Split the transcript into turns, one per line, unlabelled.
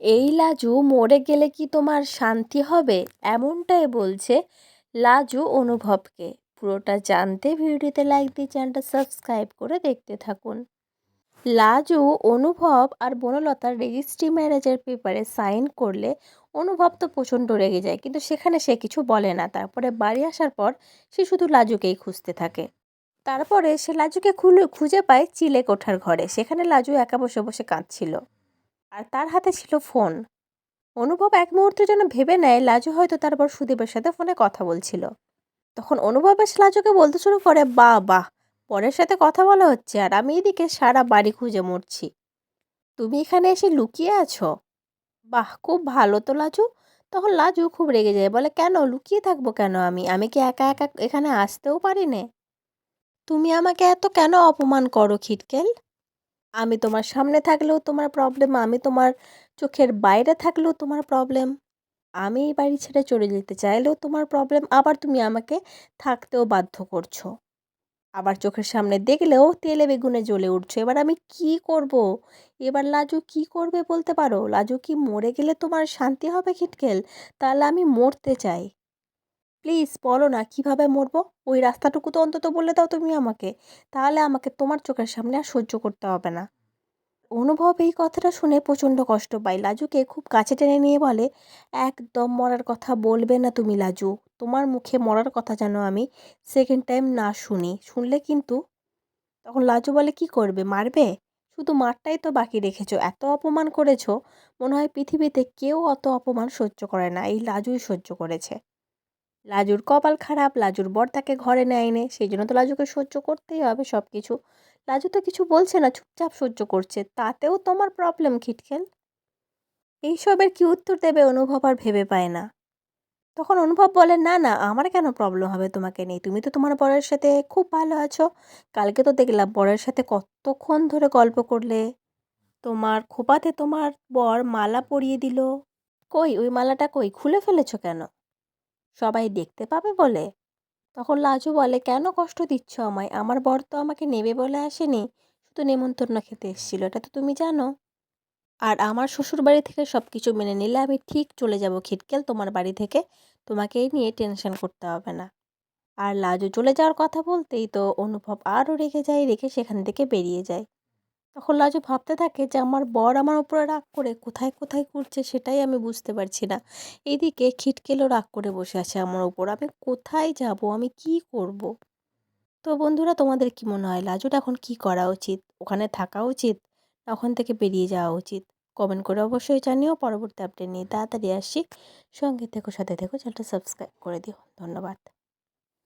এই লাজু মরে গেলে কি তোমার শান্তি হবে, এমনটাই বলছে লাজু অনুভবকে। পুরোটা জানতে ভিডিওতে লাইক দিয়ে চ্যানেলটা সাবস্ক্রাইব করে দেখতে থাকুন। লাজু অনুভব আর বনলতার রেজিস্ট্রি ম্যারেজের পেপারে সাইন করলে অনুভব তো প্রচণ্ড রেগে যায়, কিন্তু সেখানে সে কিছু বলে না। তারপরে বাড়ি আসার পর সে শুধু লাজুকেই খুঁজতে থাকে। তারপরে সে লাজুকে খুঁজে পায় চিলেকোঠার ঘরে। সেখানে লাজু একা বসে বসে কাঁদছিল আর তার হাতে ছিল ফোন। অনুভব এক মুহূর্তের জন্য ভেবে নেয় লাজু হয়তো তারপর সুদীপের সাথে ফোনে কথা বলছিল। তখন অনুভব এসে লাজুকে বলতে শুরু করে, বাহ বাহ, পরের সাথে কথা বলা হচ্ছে আর আমি এদিকে সারা বাড়ি খুঁজে মরছি, তুমি এখানে এসে লুকিয়ে আছো। বাহ, খুব ভালো তো লাজু। তখন লাজু খুব রেগে যায়, বলে কেন লুকিয়ে থাকবো কেন, আমি কি একা একা এখানে আসতেও পারি না? তুমি আমাকে এত কেন অপমান করো খিটকেল? আমি তোমার সামনে থাকলেও তোমার প্রবলেম, আমি তোমার চোখের বাইরে থাকলেও তোমার প্রবলেম, আমি এই বাড়ি ছেড়ে চলে যেতে চাইলেও তোমার প্রবলেম, আবার তুমি আমাকে থাকতেও বাধ্য করছো, আবার চোখের সামনে দেখলেও তেলে বেগুনে জ্বলে উঠছো। এবার আমি কি করব? এবার লাজু কি করবে বলতে পারো? লাজু কি মরে গেলে তোমার শান্তি হবে খিটকেল? তাহলে আমি মরতে চাই, প্লিজ বলো না কিভাবে মরবো। ওই রাস্তাটুকু তো অন্তত বলে দাও তুমি আমাকে, তাহলে আমাকে তোমার চোখের সামনে আর সহ্য করতে হবে না। অনুভব এই কথাটা শুনে প্রচণ্ড কষ্ট পায়। লাজুকে খুব কাছে টেনে নিয়ে বলে, একদম মরার কথা বলবে না তুমি লাজু। তোমার মুখে মরার কথা যেন আমি সেকেন্ড টাইম না শুনি, শুনলে কিন্তু। তখন লাজু বলে, কি করবে, মারবে? শুধু মারটাই তো বাকি রেখেছো, এত অপমান করেছো, মনে হয় পৃথিবীতে কেউ অত অপমান সহ্য করে না, এই লাজুই সহ্য করেছে। লাজুর কপাল খারাপ, লাজুর বর তাকে ঘরে নেয়নি, সেই জন্য তো লাজুকে সহ্য করতেই হবে সব কিছু। লাজু তো কিছু বলছে না, চুপচাপ সহ্য করছে, তাতেও তোমার প্রবলেম খিটখেল? এইসবের কি উত্তর দেবে অনুভব আর ভেবে পায় না। তখন অনুভব বলে, না না, আমার কেন প্রবলেম হবে তোমাকে নিয়ে, তুমি তো তোমার বরের সাথে খুব ভালো আছো। কালকে তো দেখলাম বরের সাথে কতক্ষণ ধরে গল্প করলে, তোমার খোপাতে তোমার বর মালা পরিয়ে দিল। কই ওই মালাটা, কই খুলে ফেলেছো কেন? সবাই দেখতে পাবে বলে? তখন লাজু বলে, কেন কষ্ট দিচ্ছ আমায়, আমার বর তো আমাকে নেবে বলে আসেনি, শুধু নেমন্তন্ন খেতে এসেছিল, এটা তো তুমি জানো। আর আমার শ্বশুর বাড়ি থেকে সব কিছু মেনে নিলে আমি ঠিক চলে যাব খিটকেল তোমার বাড়ি থেকে, তোমাকে এই নিয়ে টেনশন করতে হবে না। আর লাজু চলে যাওয়ার কথা বলতেই তো অনুভব আরও রেগে যায়, রেখে সেখান থেকে বেরিয়ে যায়। তখন লাজু ভাবতে থাকে যে আমার বর আমার উপরে রাগ করে কোথায় কোথায় ঘুরছে সেটাই আমি বুঝতে পারছি না। এইদিকে খিটকেলও রাগ করে বসে আছে আমার উপর, আমি কোথায় যাব, আমি কি করব? তো বন্ধুরা, তোমাদের কি মনে হয় লাজুর এখন কি করা উচিত? ওখানে থাকা উচিত না ওখান থেকে বেরিয়ে যাওয়া উচিত? কমেন্ট করে অবশ্যই জানিও। পরবর্তী আপডেট নিয়ে তাড়াতাড়ি আসছি, সঙ্গে থেকো, সাথে থেকো, চ্যানেলটা সাবস্ক্রাইব করে দিও। ধন্যবাদ।